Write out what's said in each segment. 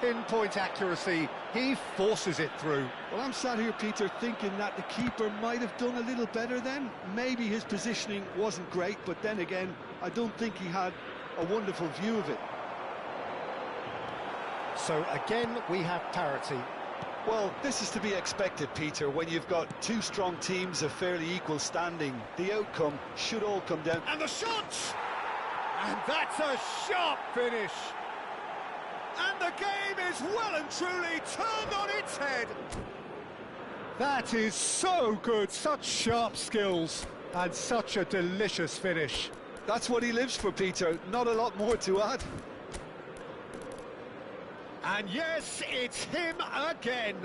pinpoint accuracy. He forces it through. Well, I'm sat here, Peter, thinking that the keeper might have done a little better then. Maybe his positioning wasn't great, but then again, I don't think he had a wonderful view of it. So again, we have parity. Well, this is to be expected, Peter, when you've got two strong teams of fairly equal standing. The outcome should all come down. And the shot! And that's a sharp finish. And the game is well and truly turned on its head. That is so good, such sharp skills, and such a delicious finish. That's what he lives for, Peter, not a lot more to add. And yes, it's him again.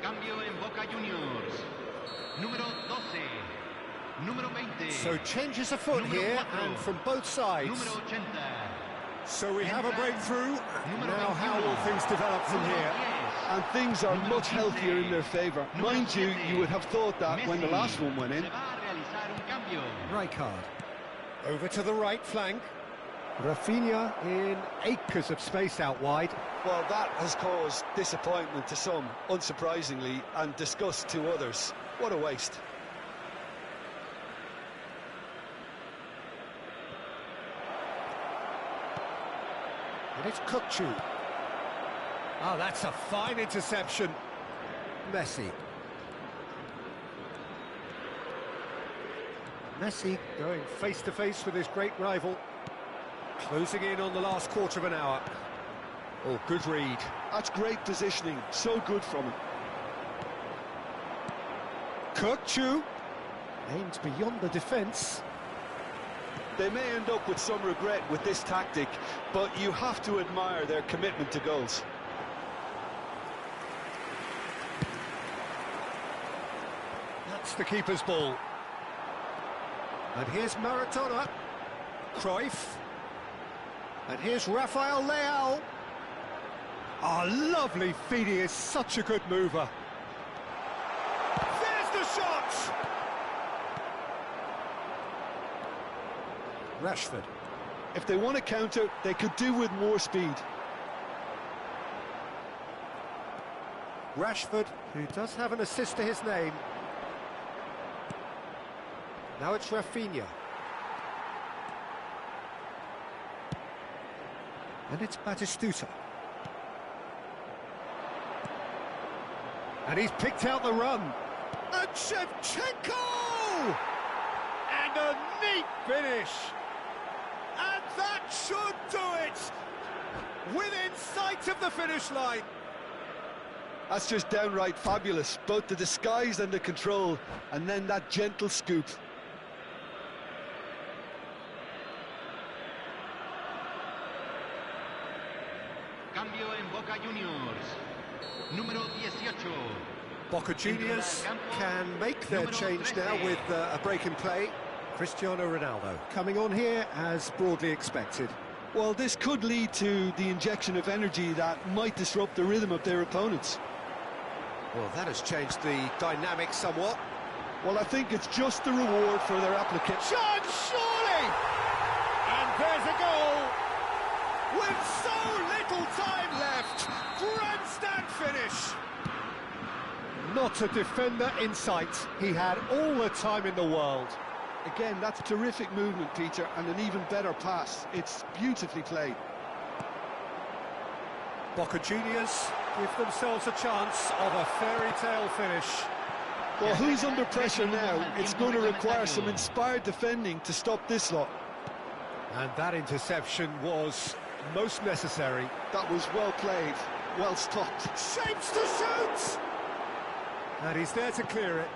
Cambio en Boca Juniors. Número 12. Número 20. So changes afoot here, and from both sides. Número 80. So we have a breakthrough. Now how will things develop from here? And things are much healthier in their favour. Mind you, you would have thought that when the last one went in. Right card. Over to the right flank. Rafinha in acres of space out wide. Well, that has caused disappointment to some, unsurprisingly, and disgust to others. What a waste. And it's Kukçu. Oh, that's a fine interception. Messi. Messi going face-to-face with his great rival. Closing in on the last quarter of an hour. Oh, good read. That's great positioning, so good from him. Kukçu aimed beyond the defence. They may end up with some regret with this tactic, but you have to admire their commitment to goals. That's the keeper's ball. And here's Maradona. Cruyff. And here's Rafael Leao. Oh, lovely feed, he is such a good mover. There's the shot! Rashford. If they want to counter, they could do with more speed. Rashford, who does have an assist to his name. Now it's Rafinha. And it's Batistuta. And he's picked out the run. And Shevchenko! And a neat finish. And that should do it. Within sight of the finish line. That's just downright fabulous. Both the disguise and the control, and then that gentle scoop. Cambio en Boca Juniors. Número 18. Boca Juniors can make their change now with a break in play. Cristiano Ronaldo coming on here as broadly expected. Well, this could lead to the injection of energy that might disrupt the rhythm of their opponents. Well, that has changed the dynamic somewhat. Well, I think it's just the reward for their application. Shot, surely! And there's a goal! With so little time left, grandstand finish! Not a defender in sight. He had all the time in the world. Again, that's terrific movement, Peter, and an even better pass. It's beautifully played. Boca Juniors give themselves a chance of a fairy tale finish. Well, who's under pressure now? It's going to require some inspired defending to stop this lot. And that interception was most necessary. That was well played, well stopped. Shapes to shoot! And he's there to clear it.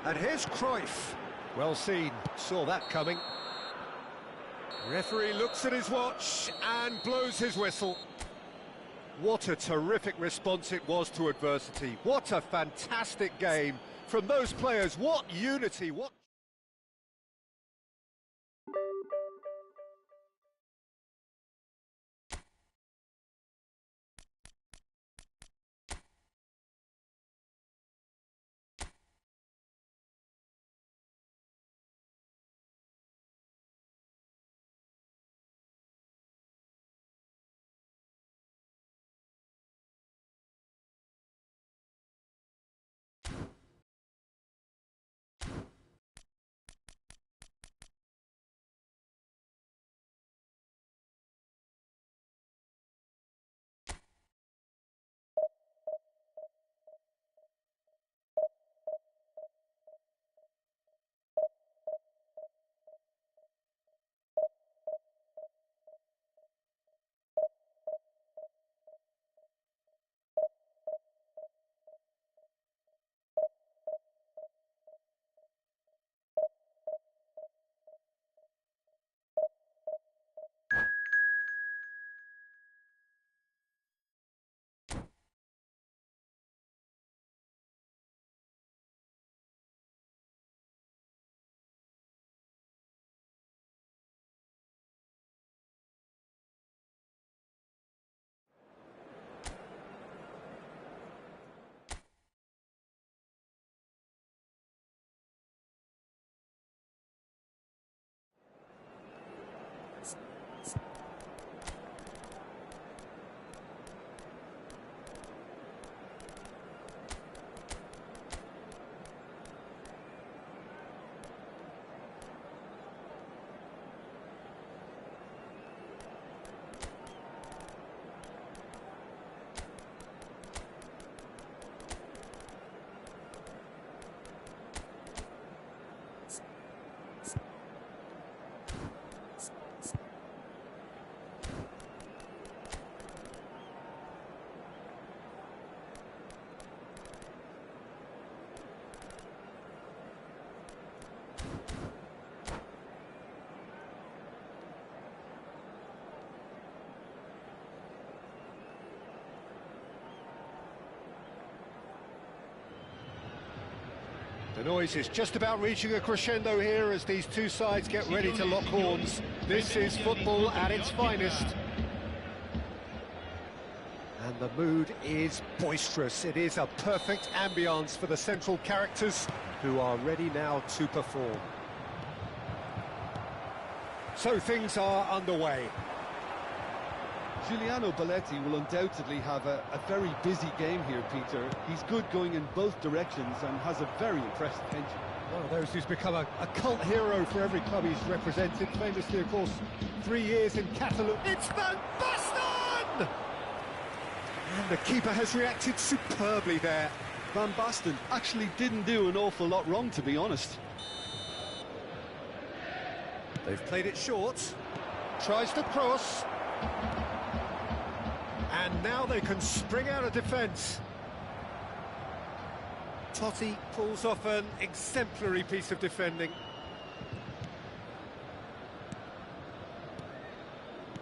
And here's Cruyff. Well seen, saw that coming. Referee looks at his watch and blows his whistle. What a terrific response it was to adversity. What a fantastic game from those players. What unity, what... The noise is just about reaching a crescendo here as these two sides get ready to lock horns. This is football at its finest. And the mood is boisterous. It is a perfect ambience for the central characters who are ready now to perform. So things are underway. Giuliano Belletti will undoubtedly have a very busy game here, Peter. He's good going in both directions and has a very impressive engine. One of those who's become a cult hero for every club he's represented. Famously, of course, 3 years in Catalonia. It's Van Basten! And the keeper has reacted superbly there. Van Basten actually didn't do an awful lot wrong, to be honest. They've played it short. Tries to cross. And now they can spring out of defence. Totti pulls off an exemplary piece of defending.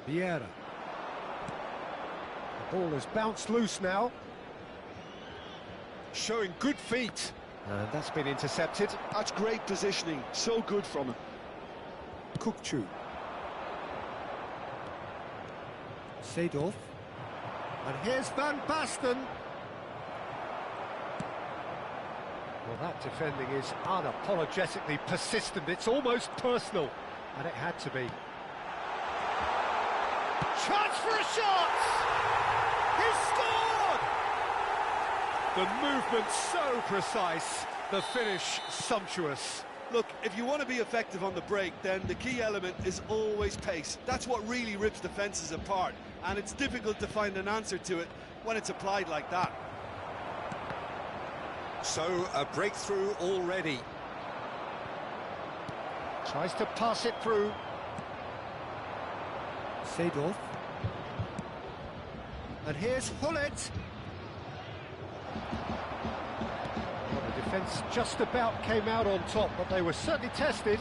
Vieira. The ball has bounced loose now. Showing good feet. And that's been intercepted. That's great positioning. So good from him. Kukçu. Seedorf. And here's Van Basten. Well, that defending is unapologetically persistent. It's almost personal, and it had to be. Chance for a shot! He scored! The movement so precise, the finish sumptuous. Look, if you want to be effective on the break, then the key element is always pace. That's what really rips defences apart. and it's difficult to find an answer to it when it's applied like that. So, a breakthrough already. Tries to pass it through. Seedorf. And here's Hullet. Well, the defence just about came out on top, but they were certainly tested.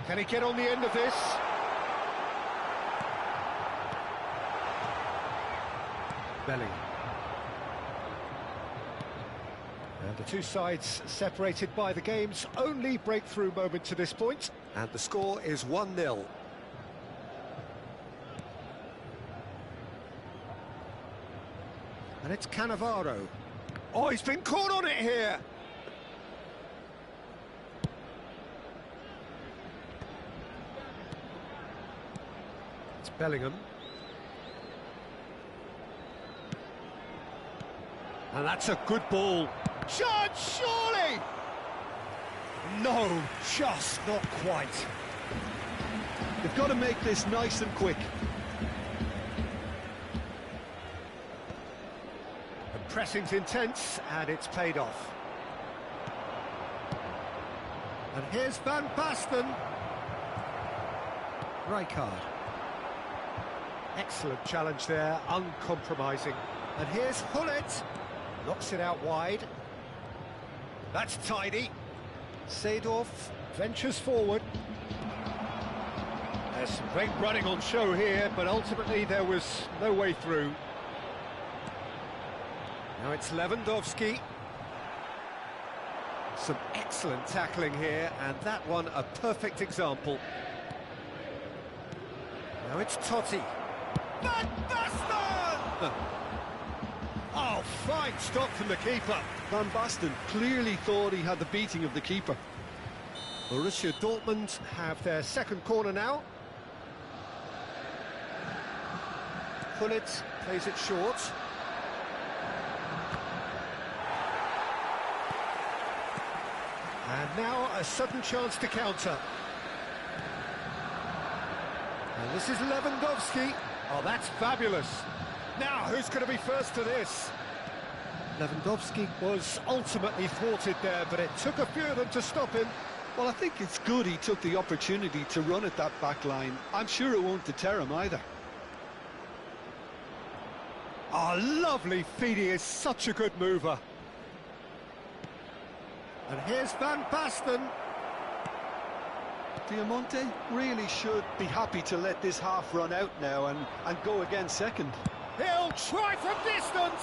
Can he get on the end of this? Bellingham. And the two sides separated by the game's only breakthrough moment to this point. And the score is 1-0. And it's Cannavaro. Oh, he's been caught on it here! It's Bellingham. And that's a good ball. Chance, surely! No, just not quite. They've got to make this nice and quick. The pressing's intense, and it's paid off. And here's Van Basten. Rijkaard. Excellent challenge there, uncompromising. And here's Hullet. Knocks it out wide. That's tidy. Seedorf ventures forward. There's some great running on show here, but ultimately there was no way through. Now it's Lewandowski. Some excellent tackling here, and that one a perfect example. Now it's Totti. Van Basten! Oh, fine stop from the keeper. Van Basten clearly thought he had the beating of the keeper. Borussia Dortmund have their second corner now. Hullet plays it short. And now a sudden chance to counter. And this is Lewandowski. Oh, that's fabulous. Now, who's going to be first to this? Lewandowski was ultimately thwarted there, but it took a few of them to stop him. Well, I think it's good he took the opportunity to run at that back line. I'm sure it won't deter him either. Oh, lovely feed. He is such a good mover. And here's Van Basten. Diamante really should be happy to let this half run out now and go again second. He'll try from distance.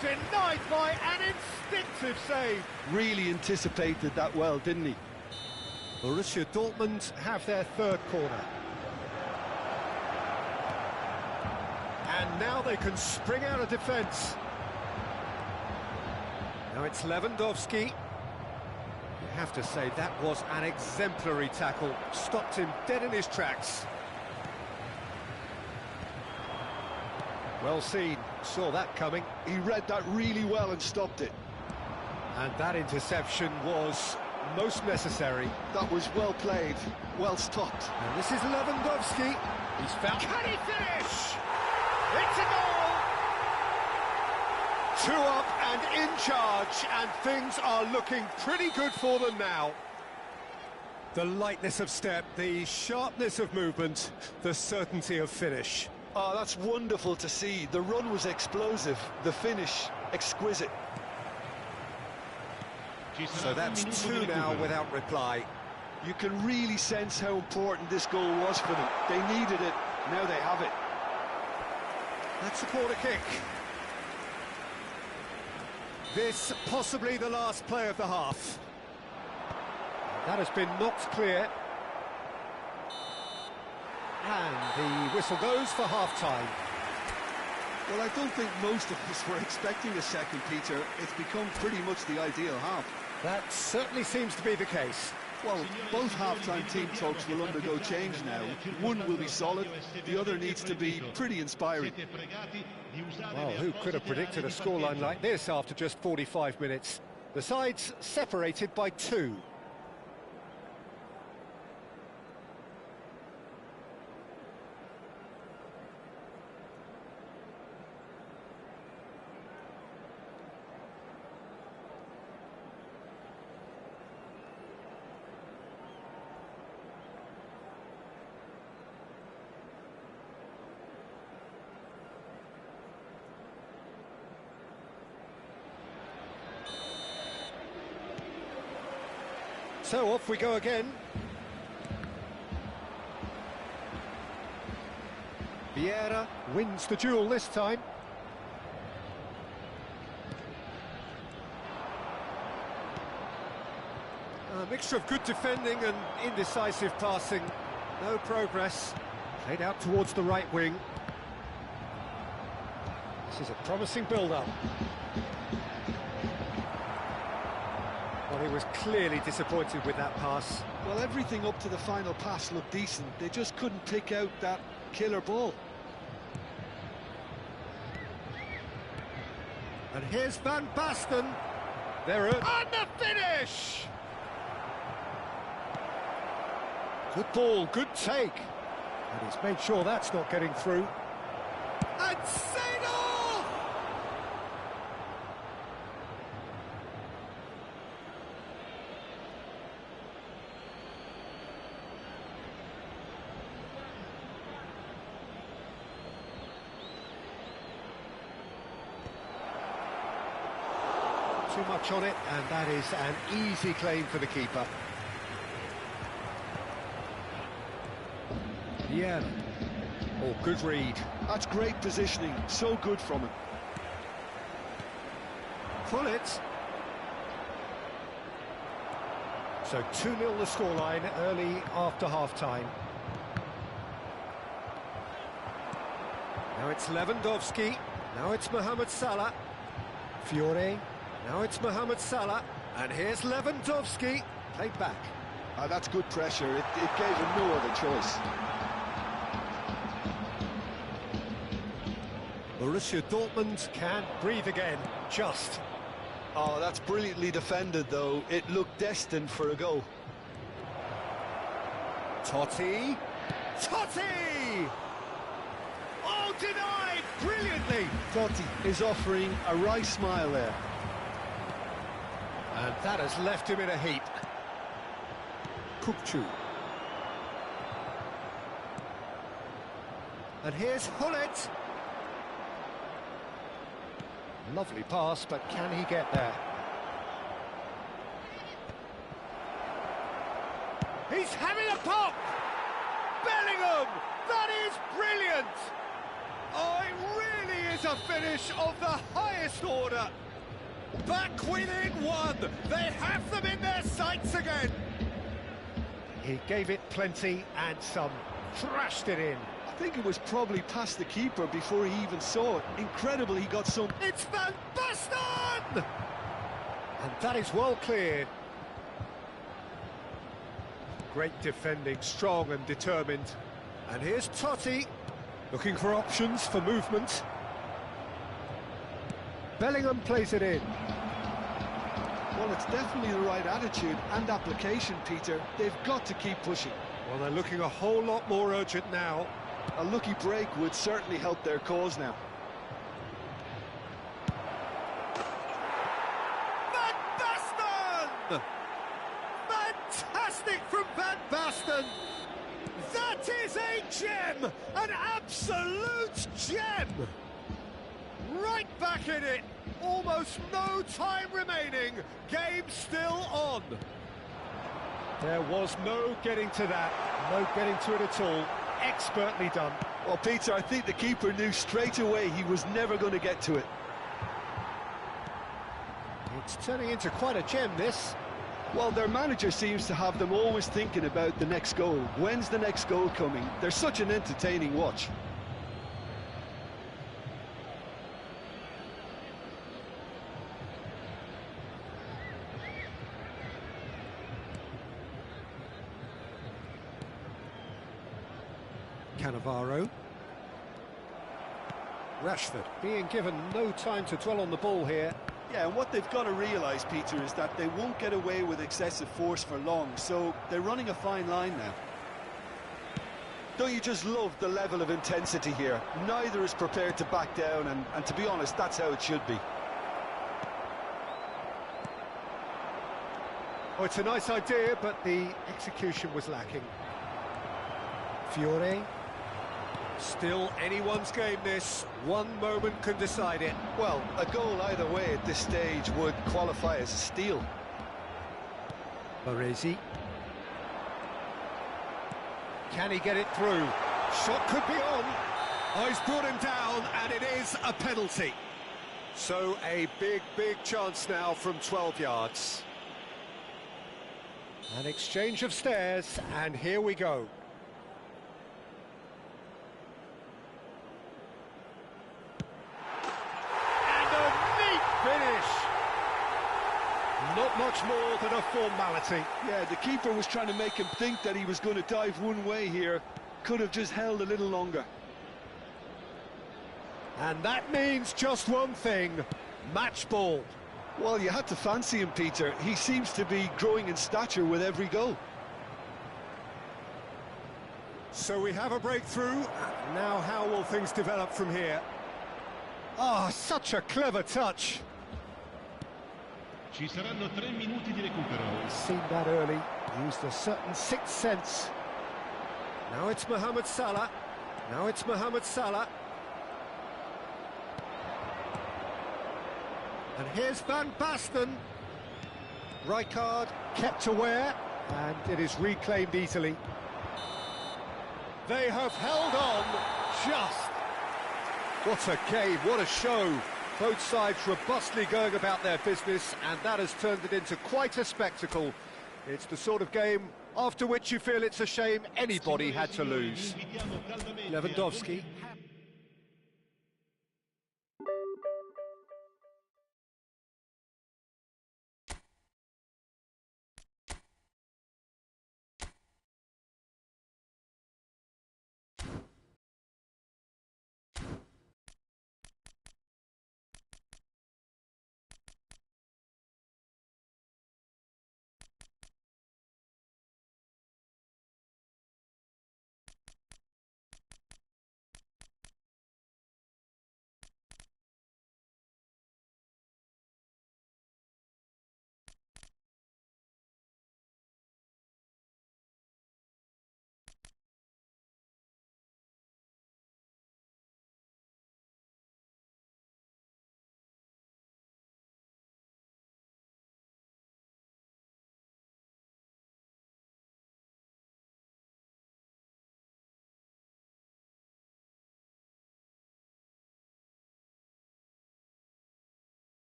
Denied by an instinctive save. Really anticipated that well, didn't he? Borussia Dortmund have their third corner. And now they can spring out of defence. Now it's Lewandowski. You have to say that was an exemplary tackle. Stopped him dead in his tracks. Well seen, saw that coming. He read that really well and stopped it. And that interception was most necessary. That was well played, well stopped. And this is Lewandowski. He's found... Can he finish? It's a goal! 2 up and in charge, and things are looking pretty good for them now. The lightness of step, the sharpness of movement, the certainty of finish. Oh, that's wonderful to see. The run was explosive, the finish exquisite. So that's 2 now without reply. You can really sense how important this goal was for them. They needed it, now they have it. That's a corner kick. This possibly the last play of the half. That has been knocked clear. And the whistle goes for half-time. Well, I don't think most of us were expecting a second, Peter. It's become pretty much the ideal half. That certainly seems to be the case. Well, both half-time team talks will undergo change now. One will be solid, the other needs to be pretty inspiring. Well, who could have predicted a scoreline like this after just 45 minutes? The sides separated by 2. So off we go again. Vieira wins the duel this time. A mixture of good defending and indecisive passing. No progress. Played out towards the right wing. This is a promising build-up. Well, he was clearly disappointed with that pass. Well, everything up to the final pass looked decent. They just couldn't pick out that killer ball. And here's Van Basten. They're on the finish! Good ball, good take. And he's made sure that's not getting through. And Seno! Too much on it, and that is an easy claim for the keeper. Yeah. Oh, good read. That's great positioning, so good from him. Pull it. So 2-0 the scoreline early after half-time. Now it's Lewandowski. Now it's Mohamed Salah. Fiore. Now it's Mohamed Salah. And here's Lewandowski. Played back. That's good pressure. It gave him no other choice. Borussia Dortmund can breathe again, just. Oh, that's brilliantly defended, though. It looked destined for a goal. Totti. Totti! Oh, denied brilliantly! Totti is offering a wry smile there. And that has left him in a heap. Kupchu. And here's Hullet. Lovely pass, but can he get there? He's having a pop! Bellingham! That is brilliant! Oh, it really is a finish of the highest order. Back within one. They have them in their sights again. He gave it plenty and some. Thrashed it in. I think it was probably past the keeper before he even saw it. Incredible, he got some... It's Van Basten! And that is well cleared. Great defending, strong and determined. And here's Totti, looking for options for movement. Bellingham plays it in. Well, it's definitely the right attitude and application, Peter. They've got to keep pushing. Well, they're looking a whole lot more urgent now. A lucky break would certainly help their cause now. Van Basten! Fantastic from Van Basten! That is a gem! An absolute gem! Right back in it! Almost no time remaining. Game still on. There was no getting to that. No getting to it at all. Expertly done. Well, Peter, I think the keeper knew straight away he was never going to get to it. It's turning into quite a gem, this. Well, their manager seems to have them always thinking about the next goal. When's the next goal coming? They're such an entertaining watch. Cannavaro. Rashford being given no time to dwell on the ball here. Yeah, and what they've got to realise, Peter, is that they won't get away with excessive force for long, so they're running a fine line now. Don't you just love the level of intensity here? Neither is prepared to back down, and to be honest, that's how it should be. Oh, it's a nice idea, but the execution was lacking. Fiore. Still anyone's game, this. One moment can decide it. Well, a goal either way at this stage would qualify as a steal. Baresi. Can he get it through? Shot could be on. Oh, he's brought him down, and it is a penalty. So a big chance now from 12 yards. An exchange of stares, and here we go. And a neat finish. Not much more than a formality. Yeah, the keeper was trying to make him think that he was going to dive one way here. Could have just held a little longer. And that means just one thing, match ball. Well, you had to fancy him, Peter. He seems to be growing in stature with every goal. So we have a breakthrough. Now how will things develop from here? Ah, such a clever touch. Ci saranno 3 minuti di recupero. Seen that early, used a certain sixth sense. Now it's Mohamed Salah. Now it's Mohamed Salah. And here's Van Basten. Rijkaard kept aware, and it is reclaimed easily. They have held on just. What a game, what a show. Both sides robustly going about their business, and that has turned it into quite a spectacle. It's the sort of game after which you feel it's a shame anybody had to lose. Lewandowski.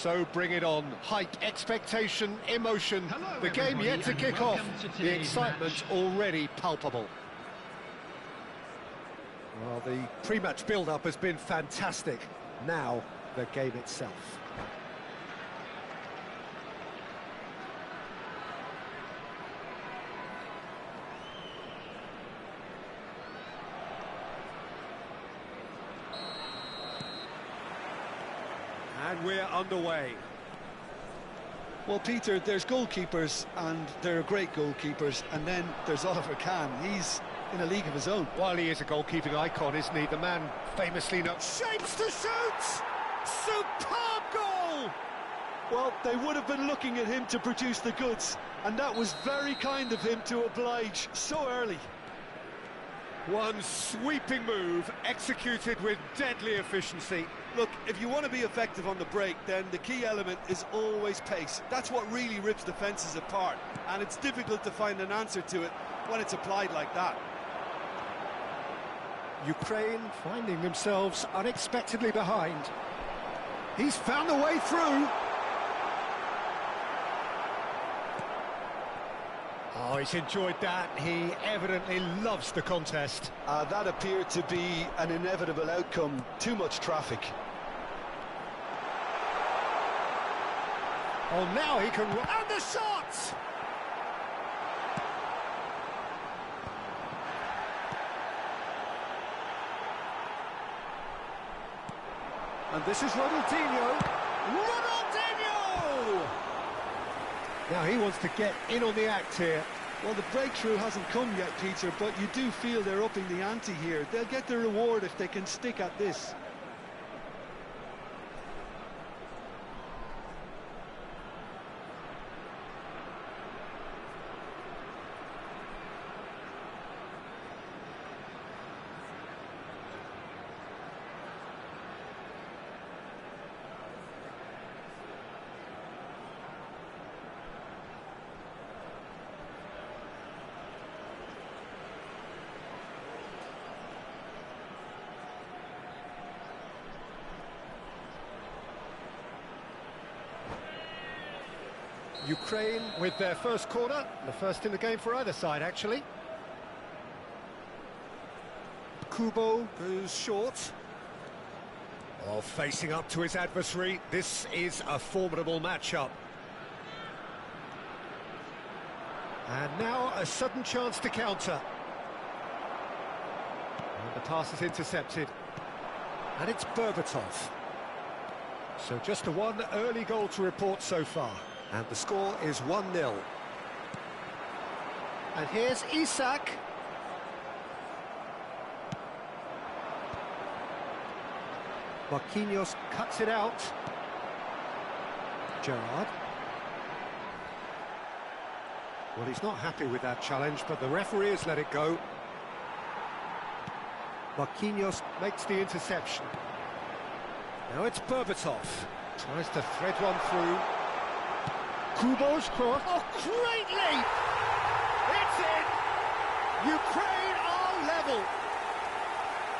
So bring it on. Hype, expectation, emotion. Hello, the game everybody, yet to and kick off. welcome to The today's excitement match. already palpable. Well, the pre-match build-up has been fantastic. Now, the game itself. And we're underway. Well, Peter, there's goalkeepers, and there are great goalkeepers, and then there's Oliver Kahn. He's in a league of his own. While he is a goalkeeping icon, isn't he? The man famously known... Shapes to shoot! Superb goal! Well, they would have been looking at him to produce the goods, and that was very kind of him to oblige so early. One sweeping move, executed with deadly efficiency. Look, if you want to be effective on the break, then the key element is always pace. That's what really rips defences apart, and it's difficult to find an answer to it when it's applied like that. Ukraine finding themselves unexpectedly behind. He's found a way through. Oh, he's enjoyed that. He evidently loves the contest. That appeared to be an inevitable outcome. Too much traffic. Oh, now he can... And the shot! And this is Ronaldinho. Ronaldinho! Now he wants to get in on the act here. Well, the breakthrough hasn't come yet, Peter, but you do feel they're upping the ante here. They'll get the reward if they can stick at this. Ukraine with their first corner, the first in the game for either side, actually. Kubo goes short. Oh, facing up to his adversary. This is a formidable matchup. And now a sudden chance to counter. And the pass is intercepted. And it's Berbatov. So just the one early goal to report so far. And the score is 1-0. And here's Isak. Marquinhos cuts it out. Gerrard. Well, he's not happy with that challenge, but the referee has let it go. Marquinhos makes the interception. Now it's Berbatov. Tries to thread one through. Kubo's cross. Oh, great leap! It's in! Ukraine are level.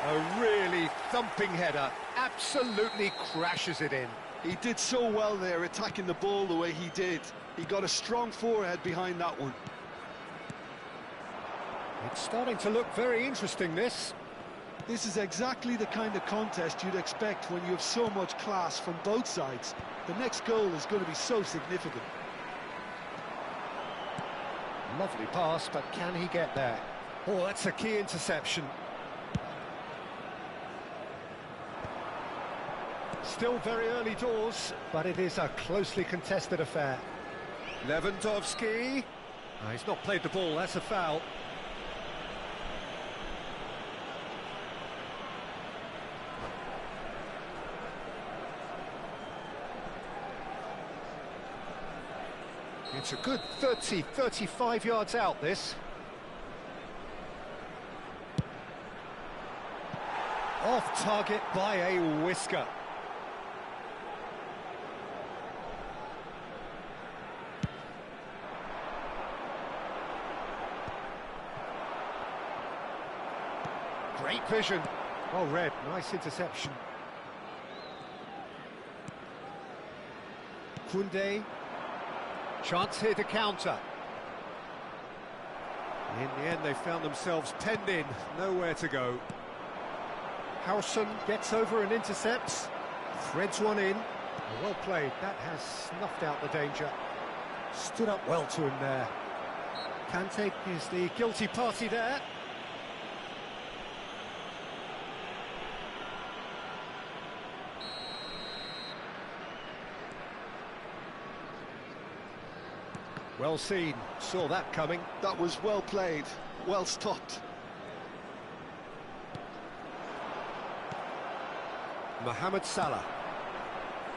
A really thumping header. Absolutely crashes it in. He did so well there, attacking the ball the way he did. He got a strong forehead behind that one. It's starting to look very interesting, this. This is exactly the kind of contest you'd expect when you have so much class from both sides. The next goal is going to be so significant. Lovely pass, but can he get there? Oh, that's a key interception. Still very early doors, but it is a closely contested affair. Lewandowski. Oh, he's not played the ball, that's a foul. It's a good 35 yards out, this. Off target by a whisker. Great vision. Well read, nice interception. Koundé. Chance here to counter. In the end, they found themselves penned in, nowhere to go. Howson gets over and intercepts, threads one in. Well played, that has snuffed out the danger. Stood up well to him there. Kante is the guilty party there. Well seen, saw that coming. That was well played, well stopped. Mohamed Salah.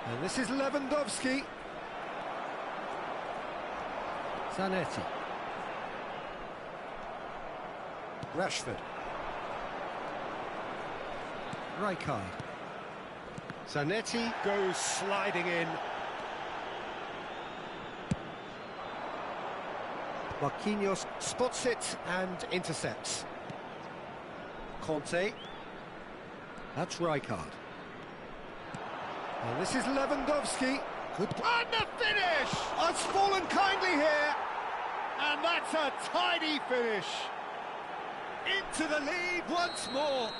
And this is Lewandowski. Zanetti. Rashford. Rijkaard. Zanetti goes sliding in. Marquinhos spots it and intercepts. Conte. That's Rijkaard. And this is Lewandowski. Good. And the finish! It's fallen kindly here. And that's a tidy finish. Into the lead once more.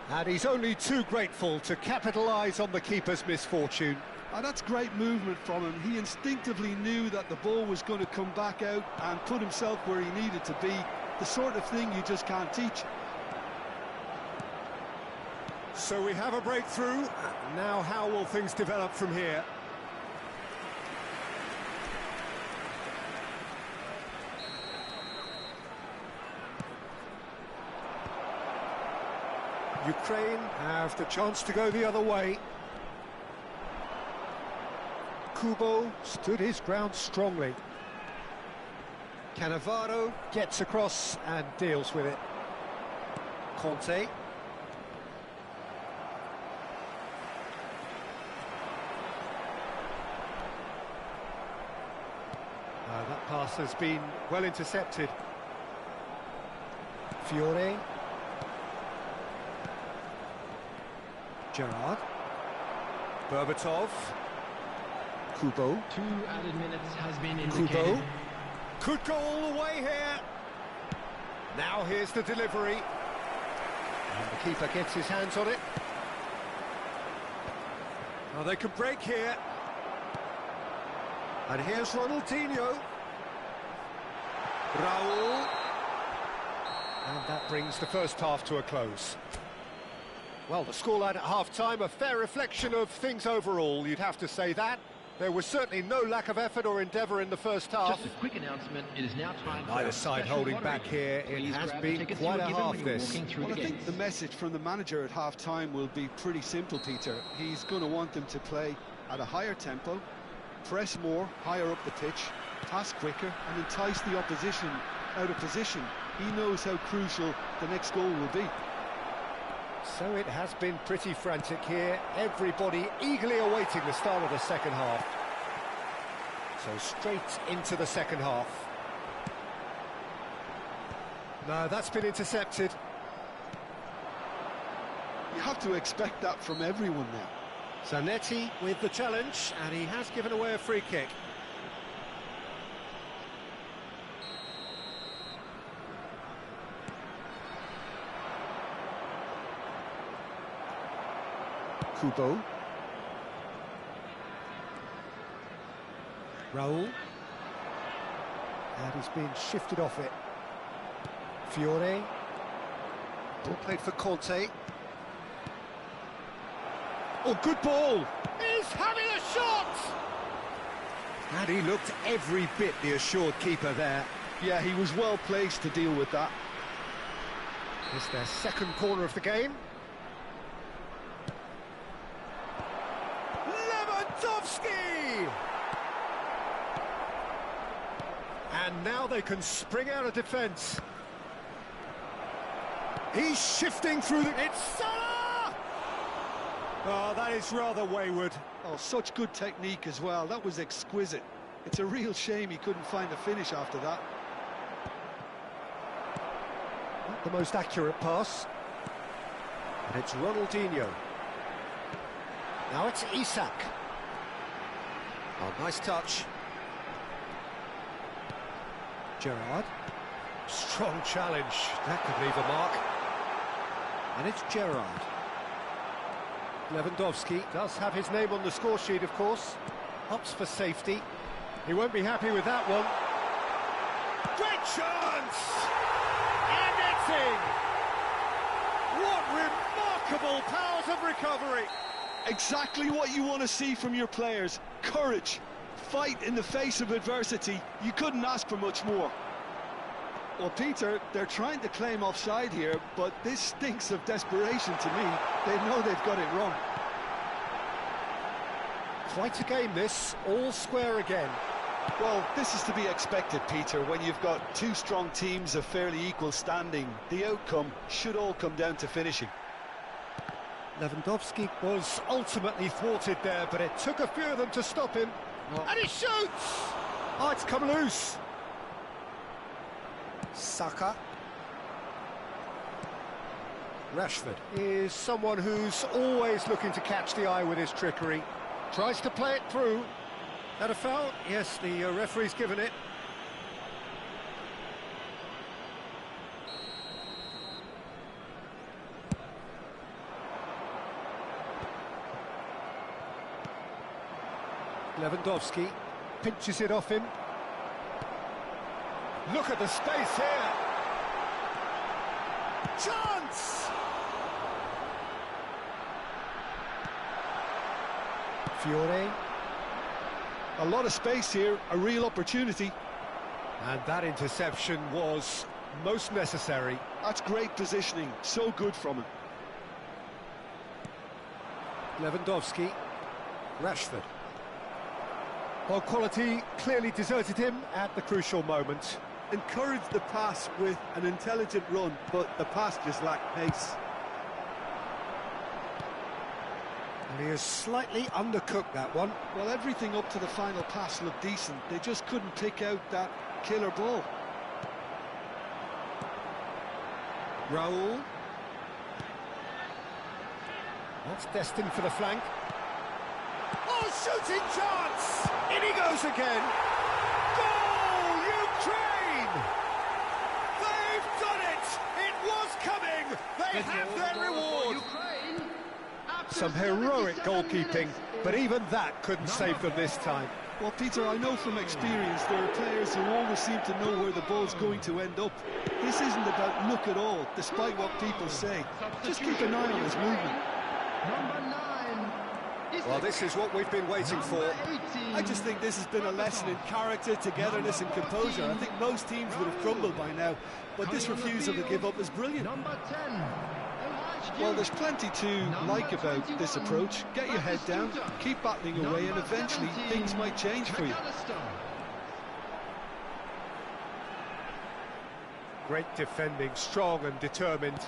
And he's only too grateful to capitalise on the keeper's misfortune. Oh, that's great movement from him. He instinctively knew that the ball was going to come back out and put himself where he needed to be. The sort of thing you just can't teach. So we have a breakthrough. Now how will things develop from here? Ukraine have the chance to go the other way. Kubo stood his ground strongly. Cannavaro gets across and deals with it. Conte. That pass has been well intercepted. Fiore. Gerrard. Berbatov. Kubo. 2 added minutes has been indicated. Kubo. Could go all the way here. Now here's the delivery. And the keeper gets his hands on it. Now they can break here. And here's Ronaldinho. Raul. And that brings the first half to a close. Well, the scoreline at half-time, a fair reflection of things overall, you'd have to say that. There was certainly no lack of effort or endeavour in the first half. Just a quick announcement, it is now time Neither side holding back here. It has been quite a half, this. Well, I think the message from the manager at half-time will be pretty simple, Peter. He's going to want them to play at a higher tempo, press more, higher up the pitch, pass quicker, and entice the opposition out of position. He knows how crucial the next goal will be. So it has been pretty frantic here. Everybody eagerly awaiting the start of the second half. So straight into the second half. No, that's been intercepted. You have to expect that from everyone now. Zanetti with the challenge, and he has given away a free kick. Kubo. Raul. And he's been shifted off it. Fiore. Ball played for Conte. Oh, good ball! He's having a shot! And he looked every bit the assured keeper there. Yeah, he was well placed to deal with that. It's their second corner of the game. Lewandowski! And now they can spring out of defence. He's shifting through the... It's Salah! Oh, that is rather wayward. Oh, such good technique as well. That was exquisite. It's a real shame he couldn't find a finish after that. Not the most accurate pass. And it's Ronaldinho. Now it's Isak. Oh, nice touch. Gerrard. Strong challenge. That could leave a mark. And it's Gerrard. Lewandowski does have his name on the score sheet, of course. Ups for safety. He won't be happy with that one. Great chance! And it's in! What remarkable powers of recovery! Exactly what you want to see from your players. Courage, fight in the face of adversity. You couldn't ask for much more. Well, Peter, they're trying to claim offside here, but this stinks of desperation to me. They know they've got it wrong. Quite a game this, all square again. Well, this is to be expected, Peter, when you've got two strong teams of fairly equal standing. The outcome should all come down to finishing. Lewandowski was ultimately thwarted there, but it took a few of them to stop him. Oh. And he shoots! Oh, it's come loose. Saka. Rashford is someone who's always looking to catch the eye with his trickery. Tries to play it through. That a foul? Yes, the referee's given it. Lewandowski pinches it off him. Look at the space here. Chance! Fiore. A lot of space here, a real opportunity. And that interception was most necessary. That's great positioning, so good from him. Lewandowski. Rashford. Well, quality clearly deserted him at the crucial moment. Encouraged the pass with an intelligent run, but the pass just lacked pace. And he has slightly undercooked that one. Well, everything up to the final pass looked decent. They just couldn't pick out that killer ball. Raul. That's destined for the flank. Oh, shooting chance! In he goes again. Goal, Ukraine! They've done it! It was coming! They have their reward! Some heroic goalkeeping, but even that couldn't save them this time. Well, Peter, I know from experience there are players who always seem to know where the ball's going to end up. This isn't about luck at all, despite what people say. Just keep an eye on his movement. Well, this is what we've been waiting for. I just think this has been a lesson in character, togetherness and composure. I think most teams would have crumbled by now, but this refusal to give up is brilliant. Well, there's plenty to like about this approach. Get your head down, keep battling away, and eventually things might change for you. Great defending, strong and determined.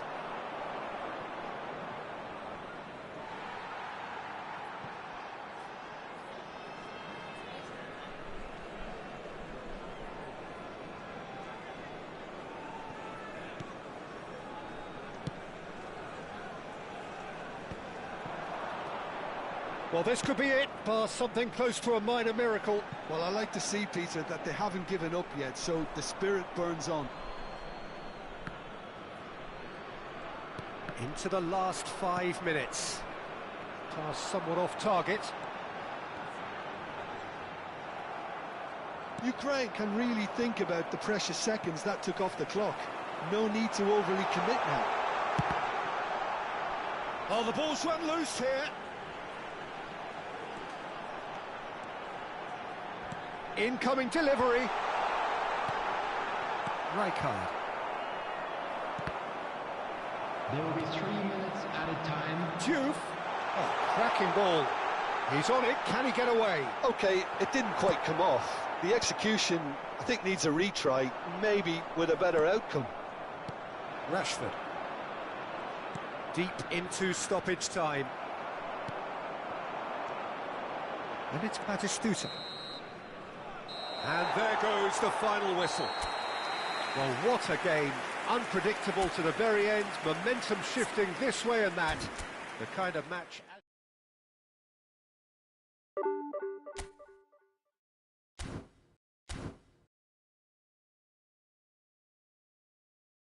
Well, this could be it, bar something close to a minor miracle. Well, I like to see, Peter, that they haven't given up yet, so the spirit burns on. Into the last 5 minutes. Pass somewhat off target. Ukraine can really think about the precious seconds that took off the clock. No need to overly commit now. Oh, the ball's run loose here. Incoming delivery. Rijkaard. There will be 3 minutes added time. Diouf. Oh, cracking ball. He's on it. Can he get away? OK, it didn't quite come off. The execution, I think, needs a retry, maybe with a better outcome. Rashford. Deep into stoppage time. And it's Batistuta. And there goes the final whistle. Well, what a game. Unpredictable to the very end, momentum shifting this way and that. The kind of match...